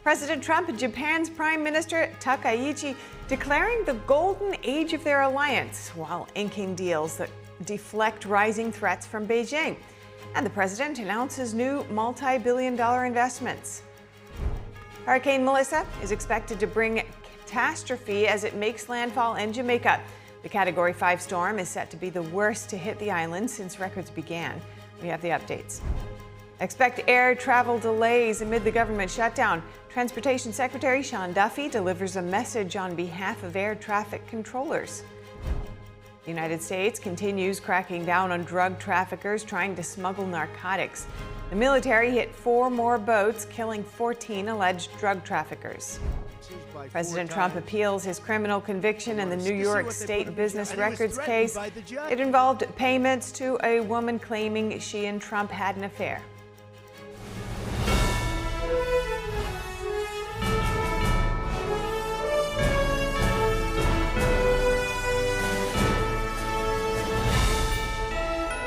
President Trump and Japan's Prime Minister Takaichi declaring the golden age of their alliance while inking deals that deflect rising threats from Beijing. And the president announces new multi-billion-dollar investments. Hurricane Melissa is expected to bring catastrophe as it makes landfall in Jamaica. The Category 5 storm is set to be the worst to hit the island since records began. We have the updates. Expect air travel delays amid the government shutdown. Transportation Secretary Sean Duffy delivers a message on behalf of air traffic controllers. The United States continues cracking down on drug traffickers trying to smuggle narcotics. The military hit 4 more boats, killing 14 alleged drug traffickers. President Trump appeals his criminal conviction in the New York State business records case. It involved payments to a woman claiming she and Trump had an affair.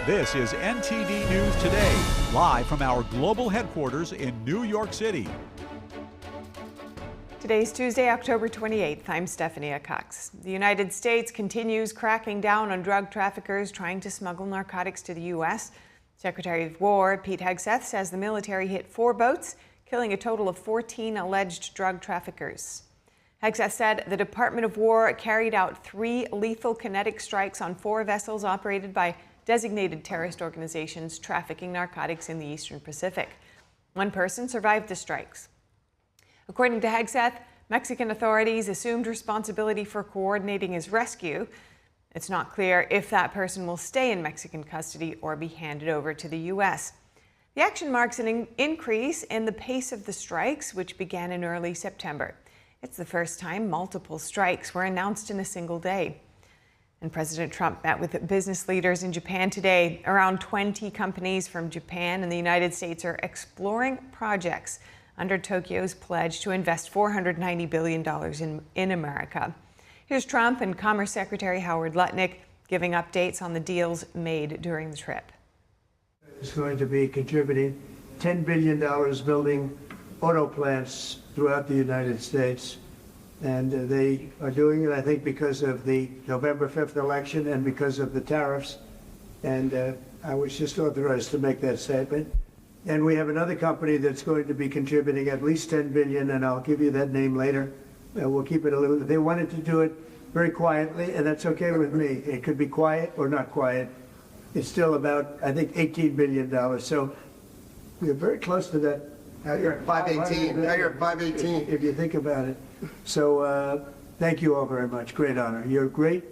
This is NTD News Today, live from our global headquarters in New York City. Today's Tuesday, October 28th. I'm Stephanie Cox. The United States continues cracking down on drug traffickers trying to smuggle narcotics to the U.S. Secretary of War Pete Hegseth says the military hit 4 boats, killing a total of 14 alleged drug traffickers. Hegseth said the Department of War carried out 3 lethal kinetic strikes on 4 vessels operated by designated terrorist organizations trafficking narcotics in the Eastern Pacific. 1 person survived the strikes. According to Hegseth, Mexican authorities assumed responsibility for coordinating his rescue. It's not clear if that person will stay in Mexican custody or be handed over to the U.S. The action marks an increase in the pace of the strikes, which began in early September. It's the first time multiple strikes were announced in a single day. And President Trump met with business leaders in Japan today. Around 20 companies from Japan and the United States are exploring projects under Tokyo's pledge to invest $490 billion in America. Here's Trump and Commerce Secretary Howard Lutnick giving updates on the deals made during the trip. It's going to be contributing $10 billion building auto plants throughout the United States. And they are doing it, I think, because of the November 5th election and because of the tariffs. And I was just authorized to make that statement. And we have another company that's going to be contributing at least $10 billion, and I'll give you that name later. We'll keep it a little. They wanted to do it very quietly, and that's okay with me. It could be quiet or not quiet. It's still about, I think, $18 billion. So we're very close to that. Now you're at 518. Now you're at 518. If you think about it. So thank you all very much. Great honor. You're great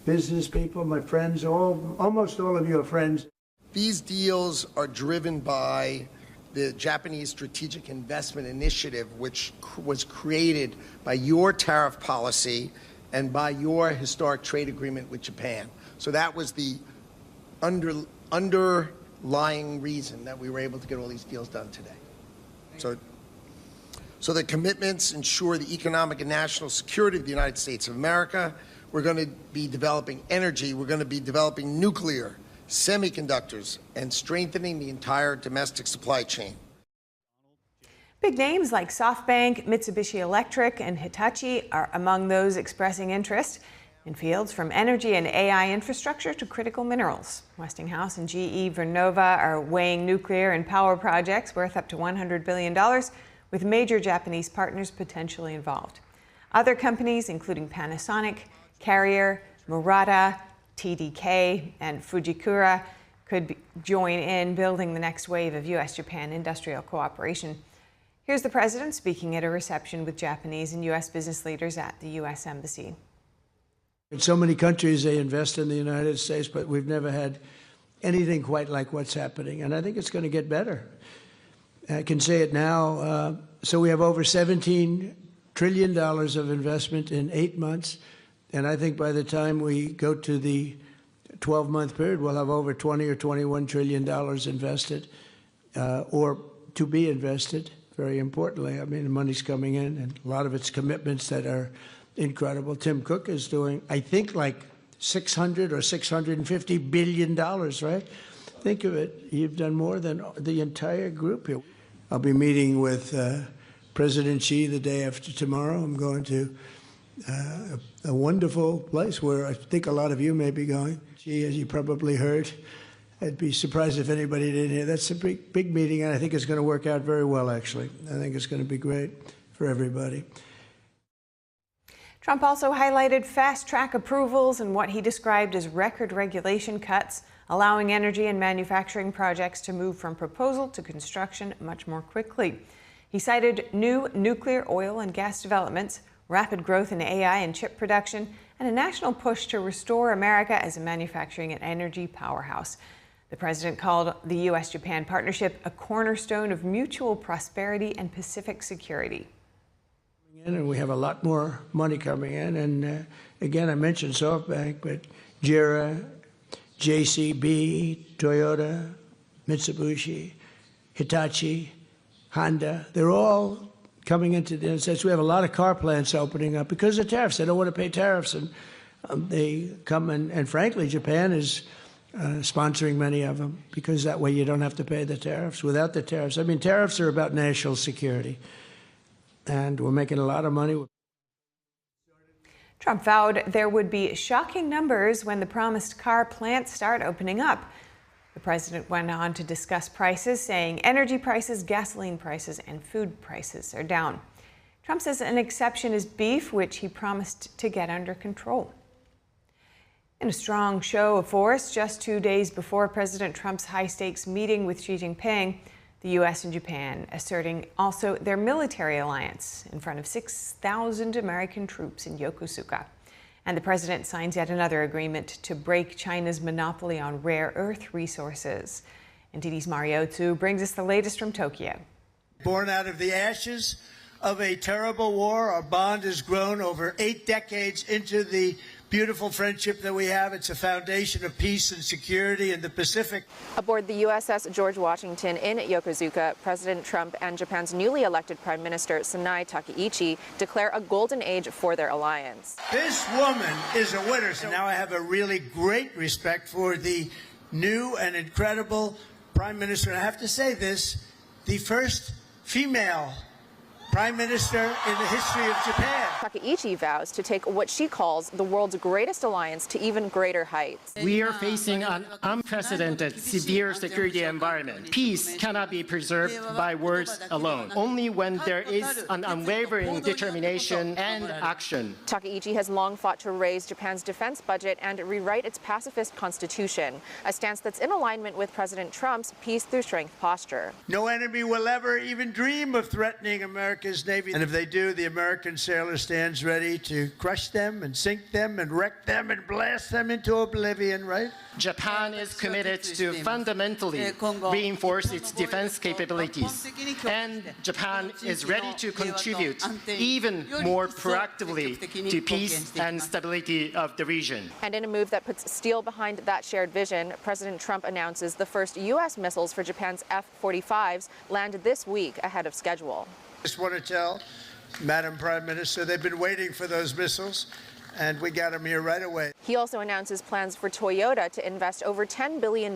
business people, my friends. Almost all of you are friends. These deals are driven by the Japanese Strategic Investment Initiative, which was created by your tariff policy and by your historic trade agreement with Japan. So that was the underlying reason that we were able to get all these deals done today. So the commitments ensure the economic and national security of the United States of America. We're going to be developing energy. We're going to be developing nuclear, semiconductors, and strengthening the entire domestic supply chain. Big names like SoftBank, Mitsubishi Electric, and Hitachi are among those expressing interest in fields from energy and AI infrastructure to critical minerals. Westinghouse and GE Vernova are weighing nuclear and power projects worth up to $100 billion, with major Japanese partners potentially involved. Other companies, including Panasonic, Carrier, Murata, TDK, and Fujikura, could join in building the next wave of U.S.-Japan industrial cooperation. Here's the president speaking at a reception with Japanese and U.S. business leaders at the U.S. Embassy. In so many countries, they invest in the United States, but we've never had anything quite like what's happening. And I think it's going to get better. I can say it now. So we have over $17 trillion of investment in 8 months. And I think by the time we go to the 12-month period, we'll have over $20 or $21 trillion invested or to be invested, very importantly. I mean, the money's coming in, and a lot of it's commitments that are incredible. Tim Cook is doing, I think, like $600 or $650 billion, right? Think of it. You've done more than the entire group here. I'll be meeting with President Xi the day after tomorrow. I'm going to a wonderful place where I think a lot of you may be going. Xi, as you probably heard, I'd be surprised if anybody didn't hear. That's a big meeting, and I think it's going to work out very well, actually. I think it's going to be great for everybody. Trump also highlighted fast-track approvals and what he described as record regulation cuts, allowing energy and manufacturing projects to move from proposal to construction much more quickly. He cited new nuclear, oil, and gas developments, rapid growth in AI and chip production, and a national push to restore America as a manufacturing and energy powerhouse. The president called the U.S.-Japan partnership a cornerstone of mutual prosperity and Pacific security. And we have a lot more money coming in. And again, I mentioned SoftBank, but JERA, JCB, Toyota, Mitsubishi, Hitachi, Honda, they're all coming into the United States. We have a lot of car plants opening up because of tariffs. They don't want to pay tariffs. And they come and frankly, Japan is sponsoring many of them because that way you don't have to pay the tariffs. Without the tariffs, I mean, tariffs are about national security. And we're making a lot of money. Trump vowed there would be shocking numbers when the promised car plants start opening up. The president went on to discuss prices, saying energy prices, gasoline prices, and food prices are down. Trump says an exception is beef, which he promised to get under control. In a strong show of force, just 2 days before President Trump's high-stakes meeting with Xi Jinping, the U.S. and Japan asserting also their military alliance in front of 6,000 American troops in Yokosuka. And the president signs yet another agreement to break China's monopoly on rare earth resources. NTD's Mario Tsu brings us the latest from Tokyo. Born out of the ashes of a terrible war, our bond has grown over 8 decades into the beautiful friendship that we have. It's a foundation of peace and security in the Pacific. Aboard the USS George Washington in Yokosuka, President Trump and Japan's newly elected Prime Minister Sanae Takaichi declare a golden age for their alliance. This woman is a winner. So now I have a really great respect for the new and incredible Prime Minister. And I have to say this, the first female Prime Minister in the history of Japan. Takaichi vows to take what she calls the world's greatest alliance to even greater heights. We are facing an unprecedented severe security environment. Peace cannot be preserved by words alone, only when there is an unwavering determination and action. Takaichi has long fought to raise Japan's defense budget and rewrite its pacifist constitution, a stance that's in alignment with President Trump's peace through strength posture. No enemy will ever even dream of threatening America's Navy. And if they do, the American sailor stands ready to crush them and sink them and wreck them and blast them into oblivion, right? Japan is committed to fundamentally reinforce its defense capabilities, and Japan is ready to contribute even more proactively to peace and stability of the region. And in a move that puts steel behind that shared vision, President Trump announces the first U.S. missiles for Japan's F-45s land this week ahead of schedule. I just want to tell Madam Prime Minister they've been waiting for those missiles, and we got them here right away. He also announces plans for Toyota to invest over $10 billion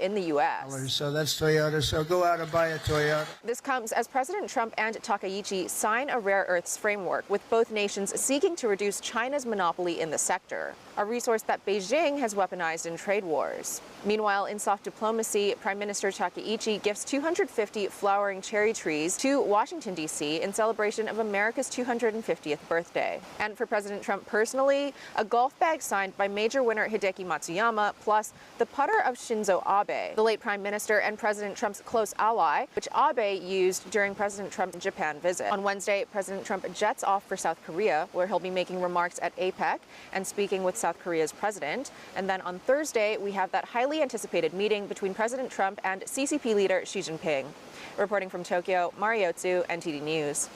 in the U.S. So that's Toyota, so go out and buy a Toyota. This comes as President Trump and Takaichi sign a rare earths framework, with both nations seeking to reduce China's monopoly in the sector, a resource that Beijing has weaponized in trade wars. Meanwhile, in soft diplomacy, Prime Minister Takaichi gifts 250 flowering cherry trees to Washington, D.C. in celebration of America's 250th birthday. And for President Trump personally, a golf bag signed by major winner Hideki Matsuyama, plus the putter of Shinzo Abe, the late Prime Minister and President Trump's close ally, which Abe used during President Trump's Japan visit. On Wednesday, President Trump jets off for South Korea, where he'll be making remarks at APEC and speaking with South Korea's president. And then on Thursday, we have that highly anticipated meeting between President Trump and CCP leader Xi Jinping. Reporting from Tokyo, Mario Tsu, NTD News.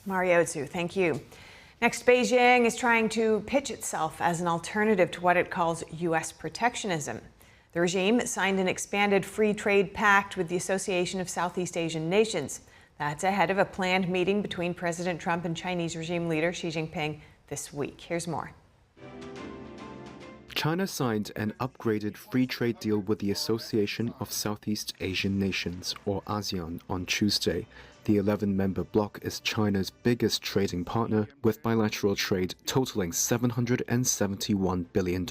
Mario Tsu, thank you. Next, Beijing is trying to pitch itself as an alternative to what it calls U.S. protectionism. The regime signed an expanded free trade pact with the Association of Southeast Asian Nations. That's ahead of a planned meeting between President Trump and Chinese regime leader Xi Jinping this week. Here's more. China signed an upgraded free trade deal with the Association of Southeast Asian Nations, or ASEAN, on Tuesday, The 11-member bloc is China's biggest trading partner, with bilateral trade totaling $771 billion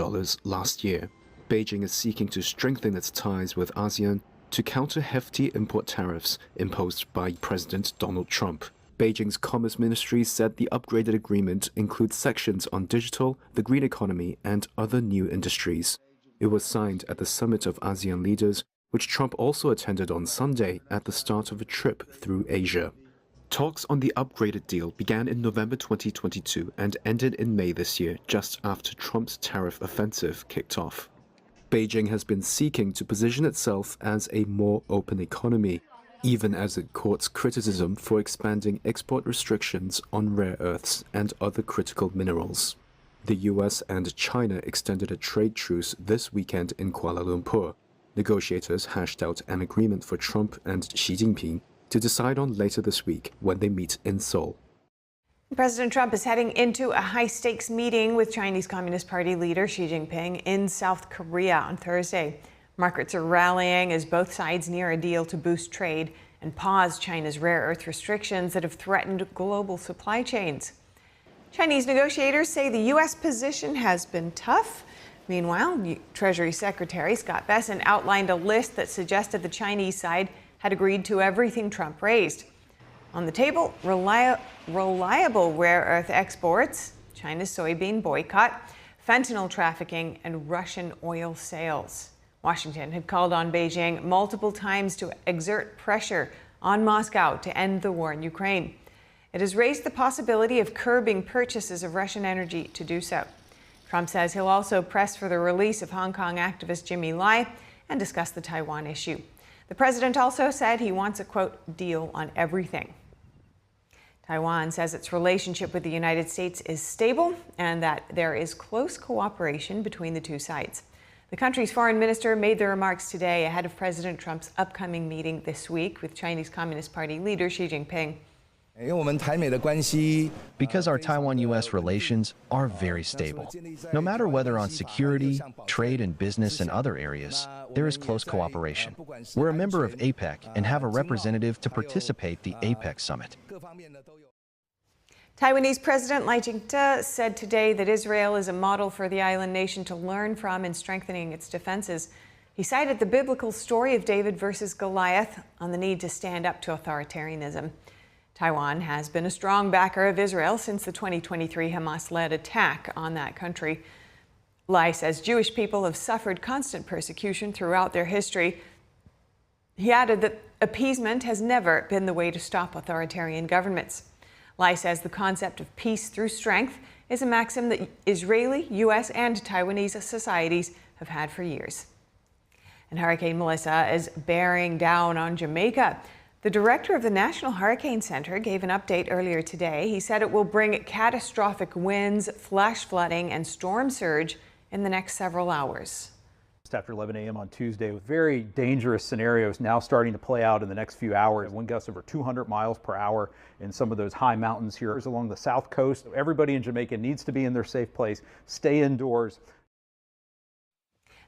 last year. Beijing is seeking to strengthen its ties with ASEAN to counter hefty import tariffs imposed by President Donald Trump. Beijing's Commerce Ministry said the upgraded agreement includes sections on digital, the green economy, and other new industries. It was signed at the Summit of ASEAN Leaders, which Trump also attended on Sunday at the start of a trip through Asia. Talks on the upgraded deal began in November 2022 and ended in May this year, just after Trump's tariff offensive kicked off. Beijing has been seeking to position itself as a more open economy, even as it courts criticism for expanding export restrictions on rare earths and other critical minerals. The US and China extended a trade truce this weekend in Kuala Lumpur. Negotiators hashed out an agreement for Trump and Xi Jinping to decide on later this week when they meet in Seoul. President Trump is heading into a high-stakes meeting with Chinese Communist Party leader Xi Jinping in South Korea on Thursday. Markets are rallying as both sides near a deal to boost trade and pause China's rare earth restrictions that have threatened global supply chains. Chinese negotiators say the U.S. position has been tough. Meanwhile, Treasury Secretary Scott Bessent outlined a list that suggested the Chinese side had agreed to everything Trump raised. On the table, reliable rare earth exports, China's soybean boycott, fentanyl trafficking, and Russian oil sales. Washington had called on Beijing multiple times to exert pressure on Moscow to end the war in Ukraine. It has raised the possibility of curbing purchases of Russian energy to do so. Trump says he'll also press for the release of Hong Kong activist Jimmy Lai and discuss the Taiwan issue. The president also said he wants a, quote, deal on everything. Taiwan says its relationship with the United States is stable and that there is close cooperation between the two sides. The country's foreign minister made the remarks today ahead of President Trump's upcoming meeting this week with Chinese Communist Party leader Xi Jinping. Because our Taiwan-U.S. relations are very stable. No matter whether on security, trade and business and other areas, there is close cooperation. We're a member of APEC and have a representative to participate in the APEC summit. Taiwanese President Lai Ching-te said today that Israel is a model for the island nation to learn from in strengthening its defenses. He cited the biblical story of David versus Goliath on the need to stand up to authoritarianism. Taiwan has been a strong backer of Israel since the 2023 Hamas-led attack on that country. Lai says Jewish people have suffered constant persecution throughout their history. He added that appeasement has never been the way to stop authoritarian governments. Lai says the concept of peace through strength is a maxim that Israeli, U.S., and Taiwanese societies have had for years. And Hurricane Melissa is bearing down on Jamaica. The director of the National Hurricane Center gave an update earlier today. He said it will bring catastrophic winds, flash flooding, and storm surge in the next several hours. Just after 11 a.m. on Tuesday, with very dangerous scenarios now starting to play out in the next few hours. Wind gusts over 200 miles per hour in some of those high mountains here along the south coast. Everybody in Jamaica needs to be in their safe place, stay indoors.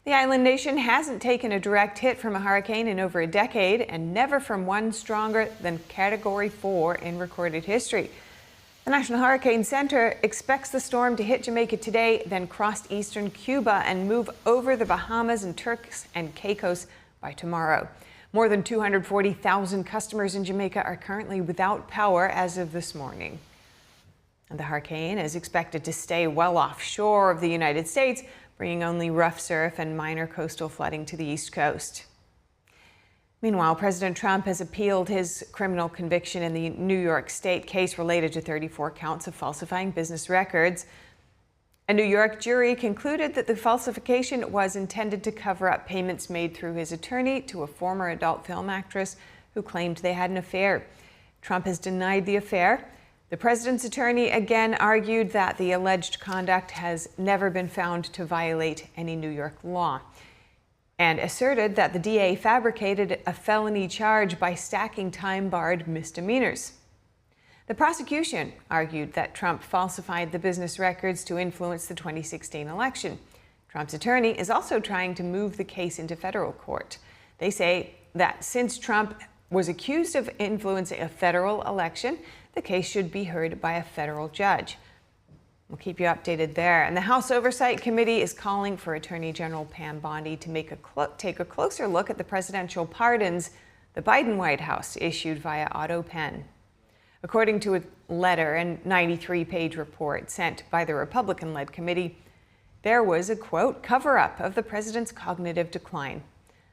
The island nation hasn't taken a direct hit from a hurricane in over a decade, and never from one stronger than Category 4 in recorded history. The National Hurricane Center expects the storm to hit Jamaica today, then cross eastern Cuba and move over the Bahamas and Turks and Caicos by tomorrow. More than 240,000 customers in Jamaica are currently without power as of this morning. And the hurricane is expected to stay well offshore of the United States, bringing only rough surf and minor coastal flooding to the East Coast. Meanwhile, President Trump has appealed his criminal conviction in the New York State case related to 34 counts of falsifying business records. A New York jury concluded that the falsification was intended to cover up payments made through his attorney to a former adult film actress who claimed they had an affair. Trump has denied the affair. The president's attorney again argued that the alleged conduct has never been found to violate any New York law, and asserted that the DA fabricated a felony charge by stacking time-barred misdemeanors. The prosecution argued that Trump falsified the business records to influence the 2016 election. Trump's attorney is also trying to move the case into federal court. They say that since Trump was accused of influencing a federal election. The case should be heard by a federal judge. We'll keep you updated there. And the House Oversight Committee is calling for Attorney General Pam Bondi to take a closer look at the presidential pardons the Biden White House issued via AutoPen. According to a letter and 93-page report sent by the Republican-led committee, there was a, quote, cover-up of the president's cognitive decline.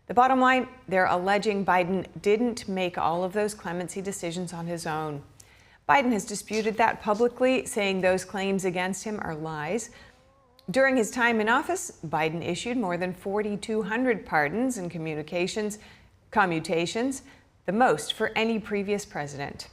The bottom line, they're alleging Biden didn't make all of those clemency decisions on his own. Biden has disputed that publicly, saying those claims against him are lies. During his time in office, Biden issued more than 4,200 pardons and commutations, the most for any previous president.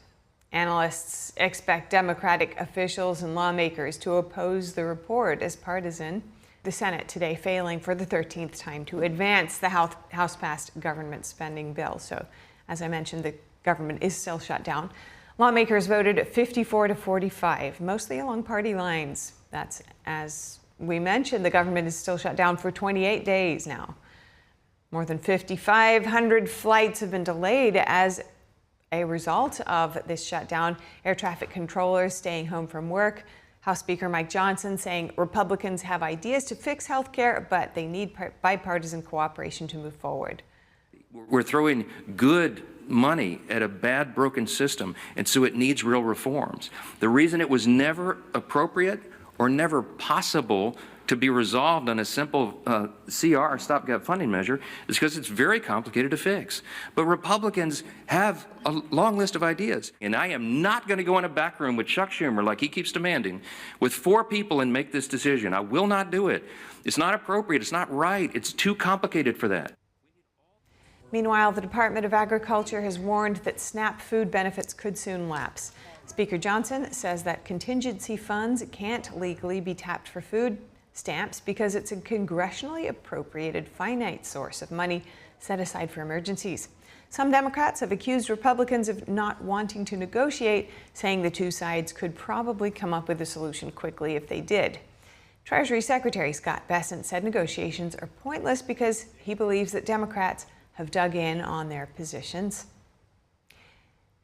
Analysts expect Democratic officials and lawmakers to oppose the report as partisan. The Senate today failing for the 13th time to advance the House-passed government spending bill. So, as I mentioned, the government is still shut down. Lawmakers voted 54 to 45, mostly along party lines. That's, as we mentioned, the government is still shut down for 28 days now. More than 5,500 flights have been delayed as a result of this shutdown. Air traffic controllers staying home from work. House Speaker Mike Johnson saying Republicans have ideas to fix health care, but they need bipartisan cooperation to move forward. We're throwing good money at a bad, broken system, and so it needs real reforms. The reason it was never appropriate or never possible to be resolved on a simple CR, stopgap funding measure, is because it's very complicated to fix. But Republicans have a long list of ideas. And I am not going to go in a back room with Chuck Schumer, like he keeps demanding, with 4 people and make this decision. I will not do it. It's not appropriate. It's not right. It's too complicated for that. Meanwhile, the Department of Agriculture has warned that SNAP food benefits could soon lapse. Speaker Johnson says that contingency funds can't legally be tapped for food stamps because it's a congressionally appropriated finite source of money set aside for emergencies. Some Democrats have accused Republicans of not wanting to negotiate, saying the two sides could probably come up with a solution quickly if they did. Treasury Secretary Scott Bessent said negotiations are pointless because he believes that Democrats have dug in on their positions.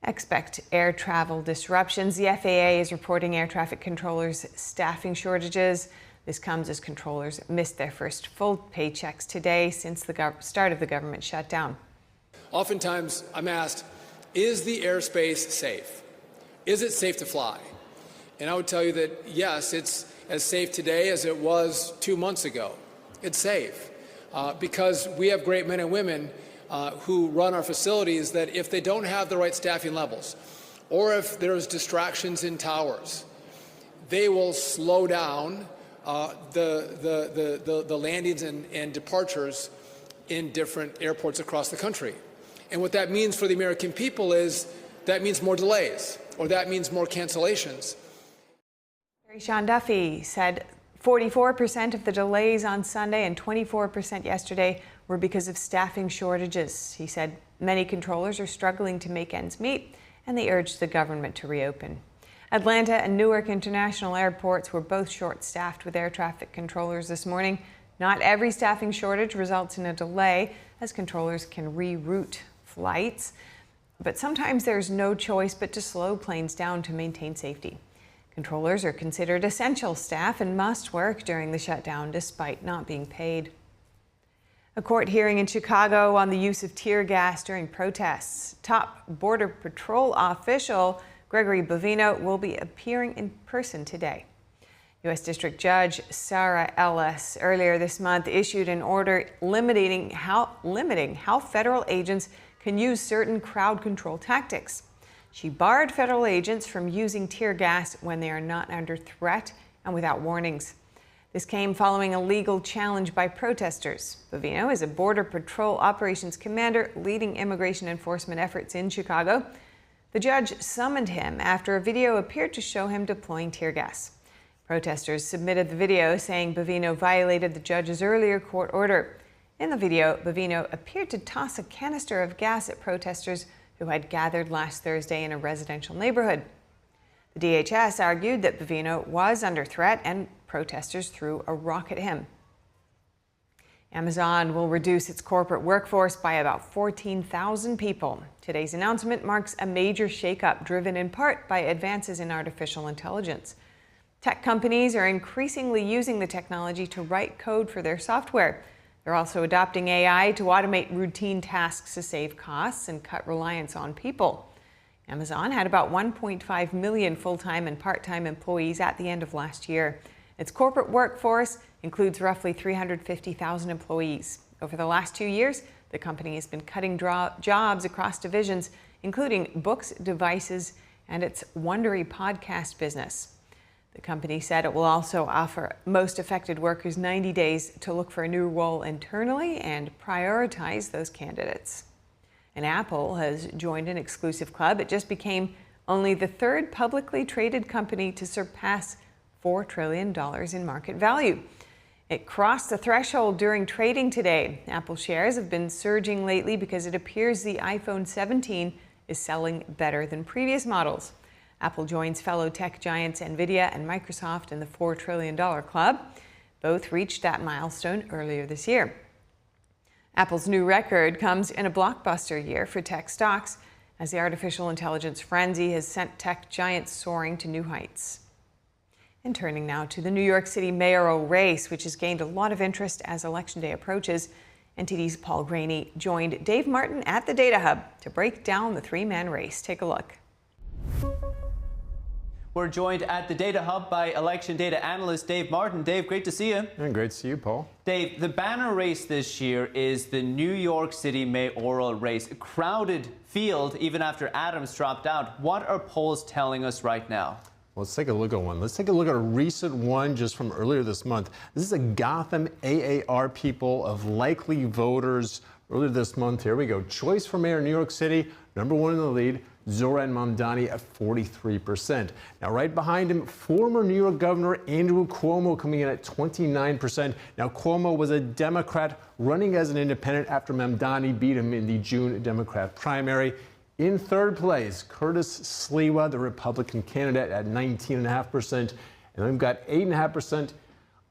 Expect air travel disruptions. The FAA is reporting air traffic controllers' staffing shortages. This comes as controllers missed their first full paychecks today since the start of the government shutdown. Oftentimes, I'm asked, is the airspace safe? Is it safe to fly? And I would tell you that, yes, it's as safe today as it was 2 months ago. It's safe because we have great men and women who run our facilities that if they don't have the right staffing levels, or if there's distractions in towers, they will slow down the landings and departures in different airports across the country. And what that means for the American people is that means more delays, or that means more cancellations. Sean Duffy said 44% of the delays on Sunday and 24% yesterday were because of staffing shortages. He said many controllers are struggling to make ends meet, and they urged the government to reopen. Atlanta and Newark International airports were both short-staffed with air traffic controllers this morning. Not every staffing shortage results in a delay, as controllers can reroute flights. But sometimes there's no choice but to slow planes down to maintain safety. Controllers are considered essential staff and must work during the shutdown despite not being paid. A court hearing in Chicago on the use of tear gas during protests. Top Border Patrol official Gregory Bovino will be appearing in person today. U.S. District Judge Sarah Ellis earlier this month issued an order limiting how federal agents can use certain crowd control tactics. She barred federal agents from using tear gas when they are not under threat and without warnings. This came following a legal challenge by protesters. Bovino is a Border Patrol operations commander leading immigration enforcement efforts in Chicago. The judge summoned him after a video appeared to show him deploying tear gas. Protesters submitted the video saying Bovino violated the judge's earlier court order. In the video, Bovino appeared to toss a canister of gas at protesters who had gathered last Thursday in a residential neighborhood. The DHS argued that Bovino was under threat and protesters threw a rock at him. Amazon will reduce its corporate workforce by about 14,000 people. Today's announcement marks a major shakeup driven in part by advances in artificial intelligence. Tech companies are increasingly using the technology to write code for their software. They're also adopting AI to automate routine tasks to save costs and cut reliance on people. Amazon had about 1.5 million full-time and part-time employees at the end of last year. Its corporate workforce includes roughly 350,000 employees. Over the last 2 years, the company has been cutting jobs across divisions, including books, devices, and its Wondery podcast business. The company said it will also offer most affected workers 90 days to look for a new role internally and prioritize those candidates. And Apple has joined an exclusive club. It just became only the third publicly traded company to surpass $4 trillion in market value. It crossed the threshold during trading today. Apple shares have been surging lately because it appears the iPhone 17 is selling better than previous models. Apple joins fellow tech giants Nvidia and Microsoft in the $4 trillion club. Both reached that milestone earlier this year. Apple's new record comes in a blockbuster year for tech stocks, as the artificial intelligence frenzy has sent tech giants soaring to new heights. And turning now to the New York City mayoral race, which has gained a lot of interest as Election Day approaches. NTD's Paul Graney joined Dave Martin at the Data Hub to break down the three-man race. Take a look. We're joined at the Data Hub by election data analyst Dave Martin. Dave, great to see you. And great to see you, Paul. Dave, the banner race this year is the New York City mayoral race. A crowded field even after Adams dropped out. What are polls telling us right now? Let's take a look at one. Let's take a look at a recent one just from earlier this month. This is a Gotham AAR people of likely voters earlier this month. Here we go. Choice for mayor of New York City, number one in the lead, Zohran Mamdani at 43%. Now, right behind him, former New York Governor Andrew Cuomo coming in at 29%. Now, Cuomo was a Democrat running as an independent after Mamdani beat him in the June Democrat primary. In third place, Curtis Sliwa, the Republican candidate, at 19.5%. And then we've got 8.5%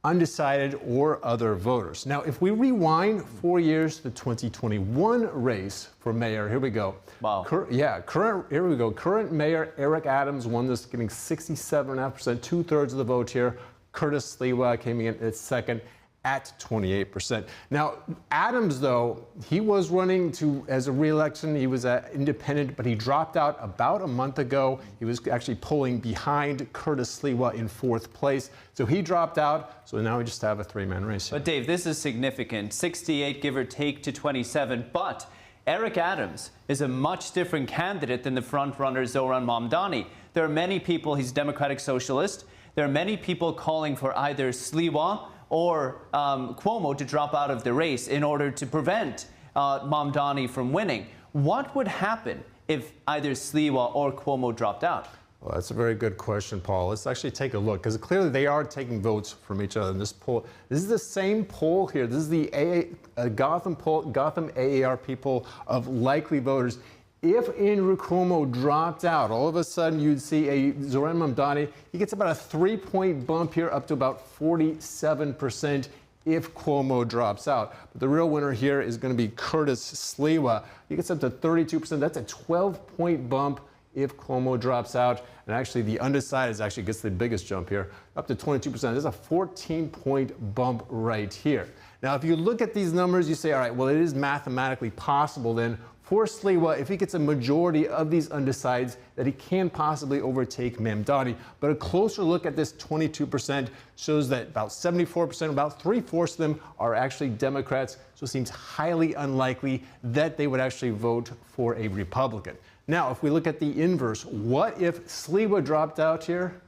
undecided or other voters. Now, if we rewind 4 years to the 2021 race for mayor, here we go. Wow. Here we go. Current mayor Eric Adams won this, getting 67.5%, 2/3 of the vote here. Curtis Sliwa came in at second at 28%. Now, Adams, though, he was running as a re-election. He was an independent, but he dropped out about a month ago. He was actually polling behind Curtis Sliwa in fourth place. So he dropped out. So now we just have a three-man race here. But Dave, this is significant. 68, give or take, to 27. But Eric Adams is a much different candidate than the front-runner Zohran Mamdani. There are many people, he's a Democratic Socialist. There are many people calling for either Sliwa or Cuomo to drop out of the race in order to prevent Mamdani from winning. What would happen if either Sliwa or Cuomo dropped out? Well, that's a very good question, Paul. Let's actually take a look, because clearly they are taking votes from each other in this poll. This is the same poll here. This is the Gotham poll, Gotham AAR people of likely voters. If Andrew Cuomo dropped out, all of a sudden you'd see a Zohran Mamdani. He gets about a 3-point bump here, up to about 47% if Cuomo drops out. But the real winner here is going to be Curtis Sliwa. He gets up to 32%. That's a 12-point bump if Cuomo drops out. And actually, the undecided actually gets the biggest jump here, up to 22%. There's a 14-point bump right here. Now, if you look at these numbers, you say, all right, well, it is mathematically possible then for Sliwa, if he gets a majority of these undecideds, that he can possibly overtake Mamdani. But a closer look at this 22% shows that about 74%, about 3/4 of them are actually Democrats. So it seems highly unlikely that they would actually vote for a Republican. Now, if we look at the inverse, what if Sliwa dropped out here?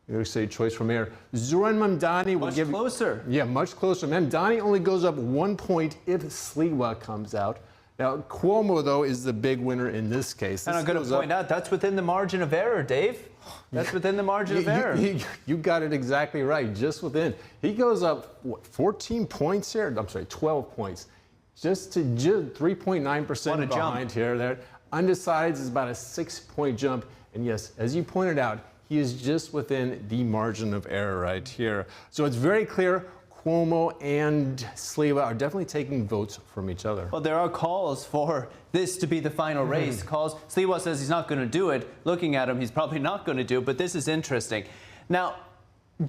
You're going to say choice for mayor. Zohran Mamdani will give... Much closer. Yeah, much closer. Mamdani only goes up 1 point if Sliwa comes out. Now, Cuomo, though, is the big winner in this case. And I'm going to point out, that's within the margin of error, Dave. That's within the margin of error. You got it exactly right, just within. He goes up, what, 14 points here? I'm sorry, 12 points. Just to 3.9% behind here. There. Undecideds is about a 6-point jump. And yes, as you pointed out, he is just within the margin of error right here. So it's very clear Cuomo and Sliwa are definitely taking votes from each other. Well, there are calls for this to be the final race. Sliwa says he's not going to do it. Looking at him, he's probably not going to do it, but this is interesting. Now,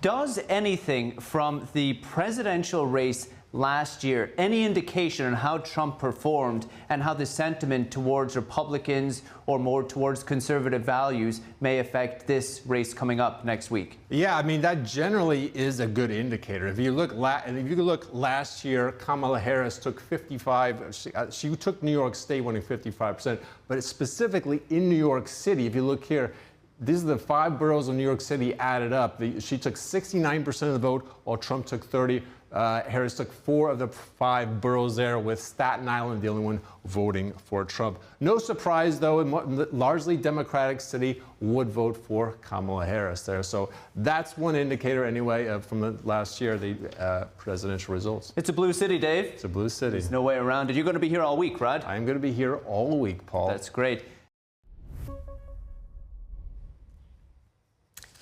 does anything from the presidential race last year, any indication on how Trump performed and how the sentiment towards Republicans or more towards conservative values may affect this race coming up next week? Yeah, I mean, that generally is a good indicator. If you look last year, Kamala Harris took 55, she took New York State winning 55%, but specifically in New York City, if you look here, these are the 5 boroughs of New York City added up. She took 69% of the vote, while Trump took 30. Harris took 4 of the 5 boroughs there, with Staten Island the only one voting for Trump. No surprise, though, largely Democratic city would vote for Kamala Harris there. So that's one indicator, anyway, from the last year, the presidential results. It's a blue city, Dave. It's a blue city. There's no way around it. You're going to be here all week, right? I'm going to be here all week, Paul. That's great.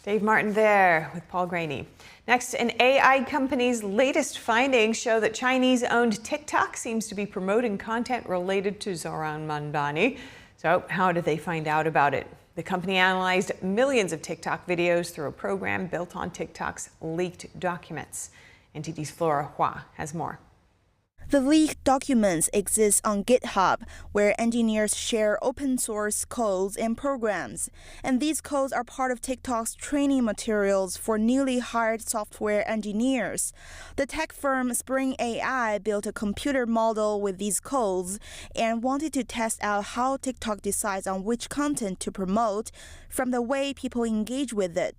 Dave Martin there with Paul Graney. Next, an AI company's latest findings show that Chinese-owned TikTok seems to be promoting content related to Zohran Mamdani. So how did they find out about it? The company analyzed millions of TikTok videos through a program built on TikTok's leaked documents. NTD's Flora Hua has more. The leaked documents exist on GitHub, where engineers share open source codes and programs. And these codes are part of TikTok's training materials for newly hired software engineers. The tech firm Spring AI built a computer model with these codes and wanted to test out how TikTok decides on which content to promote from the way people engage with it.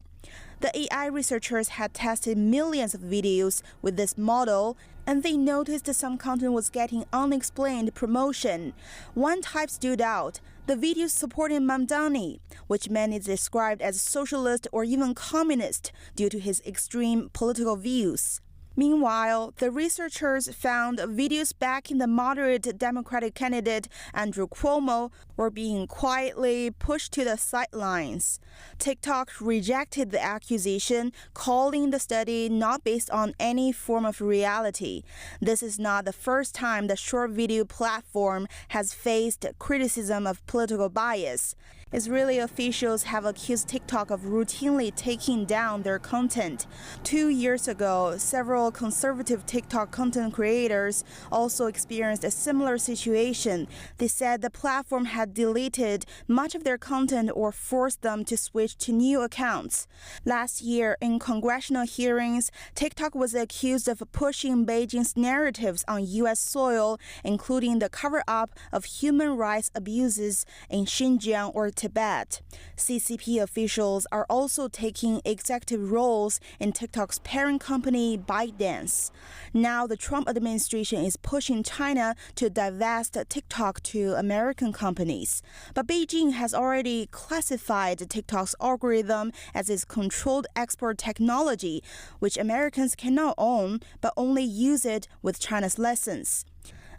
The AI researchers had tested millions of videos with this model, and they noticed that some content was getting unexplained promotion. One type stood out: the videos supporting Mamdani, which man is described as socialist or even communist due to his extreme political views. Meanwhile, the researchers found videos backing the moderate Democratic candidate Andrew Cuomo were being quietly pushed to the sidelines. TikTok rejected the accusation, calling the study not based on any form of reality. This is not the first time the short video platform has faced criticism of political bias. Israeli officials have accused TikTok of routinely taking down their content. 2 years ago, several conservative TikTok content creators also experienced a similar situation. They said the platform had deleted much of their content or forced them to switch to new accounts. Last year, in congressional hearings, TikTok was accused of pushing Beijing's narratives on U.S. soil, including the cover-up of human rights abuses in Xinjiang or Tibet. CCP officials are also taking executive roles in TikTok's parent company, ByteDance. Now the Trump administration is pushing China to divest TikTok to American companies. But Beijing has already classified TikTok's algorithm as its controlled export technology, which Americans cannot own but only use it with China's license.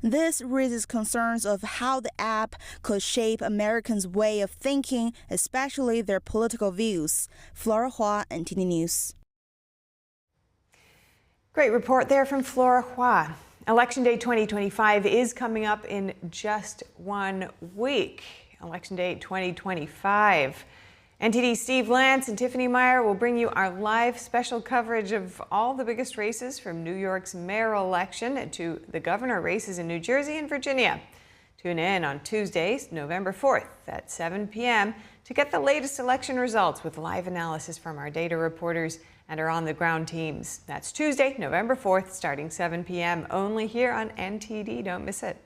This raises concerns of how the app could shape Americans' way of thinking, especially their political views. Flora Hua, NTD News. Great report there from Flora Hua. Election Day 2025 is coming up in just 1 week. Election Day 2025. NTD's Steve Lance and Tiffany Meyer will bring you our live special coverage of all the biggest races from New York's mayoral election to the governor races in New Jersey and Virginia. Tune in on Tuesday, November 4th at 7 p.m. to get the latest election results with live analysis from our data reporters and our on-the-ground teams. That's Tuesday, November 4th, starting 7 p.m. only here on NTD. Don't miss it.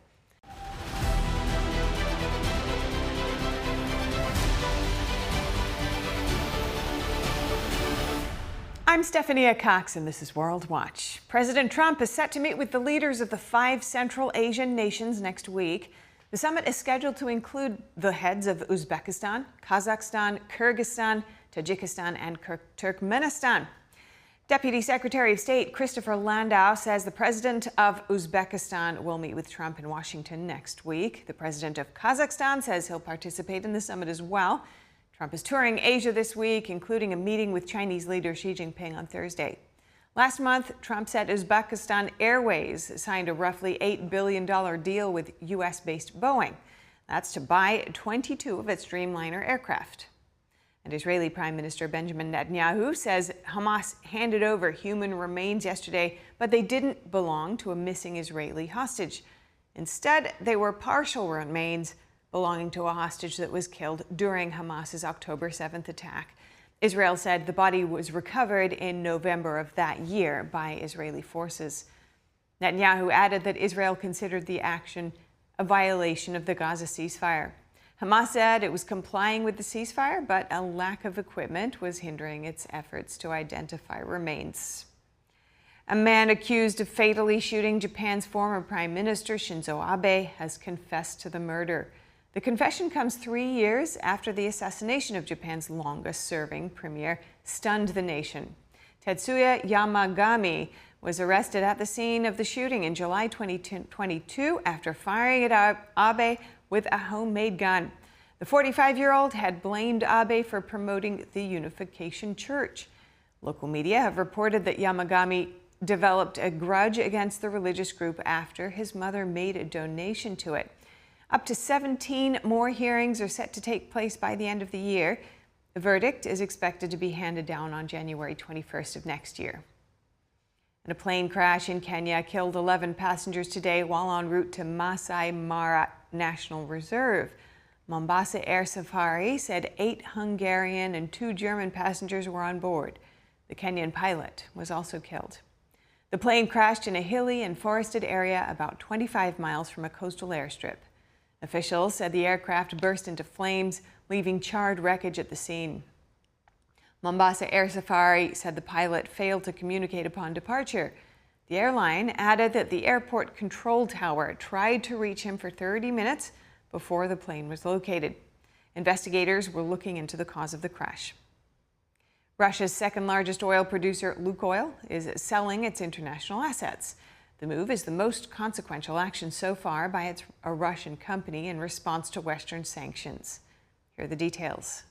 I'm Stephanie Cox, and this is World Watch. President Trump is set to meet with the leaders of the 5 Central Asian nations next week. The summit is scheduled to include the heads of Uzbekistan, Kazakhstan, Kyrgyzstan, Tajikistan, and Turkmenistan. Deputy Secretary of State Christopher Landau says the president of Uzbekistan will meet with Trump in Washington next week. The president of Kazakhstan says he'll participate in the summit as well. Trump is touring Asia this week, including a meeting with Chinese leader Xi Jinping on Thursday. Last month, Trump said Uzbekistan Airways signed a roughly $8 billion deal with U.S.-based Boeing. That's to buy 22 of its Dreamliner aircraft. And Israeli Prime Minister Benjamin Netanyahu says Hamas handed over human remains yesterday, but they didn't belong to a missing Israeli hostage. Instead, they were partial remains belonging to a hostage that was killed during Hamas's October 7th attack. Israel said the body was recovered in November of that year by Israeli forces. Netanyahu added that Israel considered the action a violation of the Gaza ceasefire. Hamas said it was complying with the ceasefire, but a lack of equipment was hindering its efforts to identify remains. A man accused of fatally shooting Japan's former Prime Minister Shinzo Abe has confessed to the murder. The confession comes 3 years after the assassination of Japan's longest-serving premier stunned the nation. Tetsuya Yamagami was arrested at the scene of the shooting in July 2022 after firing at Abe with a homemade gun. The 45-year-old had blamed Abe for promoting the Unification Church. Local media have reported that Yamagami developed a grudge against the religious group after his mother made a donation to it. Up to 17 more hearings are set to take place by the end of the year. The verdict is expected to be handed down on January 21st of next year. And a plane crash in Kenya killed 11 passengers today while en route to Masai Mara National Reserve. Mombasa Air Safari said 8 Hungarian and 2 German passengers were on board. The Kenyan pilot was also killed. The plane crashed in a hilly and forested area about 25 miles from a coastal airstrip. Officials said the aircraft burst into flames, leaving charred wreckage at the scene. Mombasa Air Safari said the pilot failed to communicate upon departure. The airline added that the airport control tower tried to reach him for 30 minutes before the plane was located. Investigators were looking into the cause of the crash. Russia's second-largest oil producer, Lukoil, is selling its international assets. The move is the most consequential action so far by a Russian company in response to Western sanctions. Here are the details.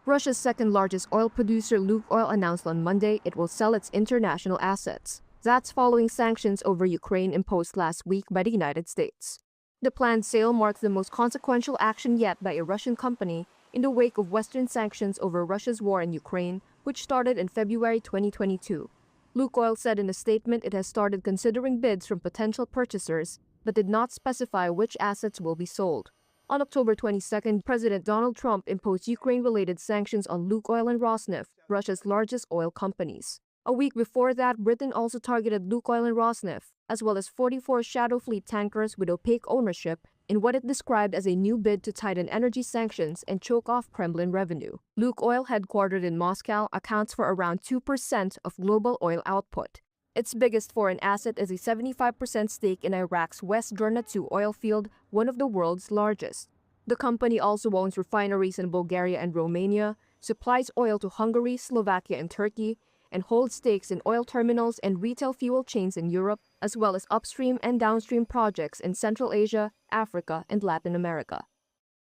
Russia's second-largest oil producer, Lukoil, announced on Monday it will sell its international assets. That's following sanctions over Ukraine imposed last week by the United States. The planned sale marks the most consequential action yet by a Russian company in the wake of Western sanctions over Russia's war in Ukraine, which started in February 2022. Lukoil said in a statement it has started considering bids from potential purchasers, but did not specify which assets will be sold. On October 22nd, President Donald Trump imposed Ukraine-related sanctions on Lukoil and Rosneft, Russia's largest oil companies. A week before that, Britain also targeted Lukoil and Rosneft, as well as 44 shadow fleet tankers with opaque ownership in what it described as a new bid to tighten energy sanctions and choke off Kremlin revenue. Lukoil, headquartered in Moscow, accounts for around 2% of global oil output. Its biggest foreign asset is a 75% stake in Iraq's West Derna 2 oil field, one of the world's largest. The company also owns refineries in Bulgaria and Romania, supplies oil to Hungary, Slovakia, and Turkey, and holds stakes in oil terminals and retail fuel chains in Europe, as well as upstream and downstream projects in Central Asia, Africa, and Latin America.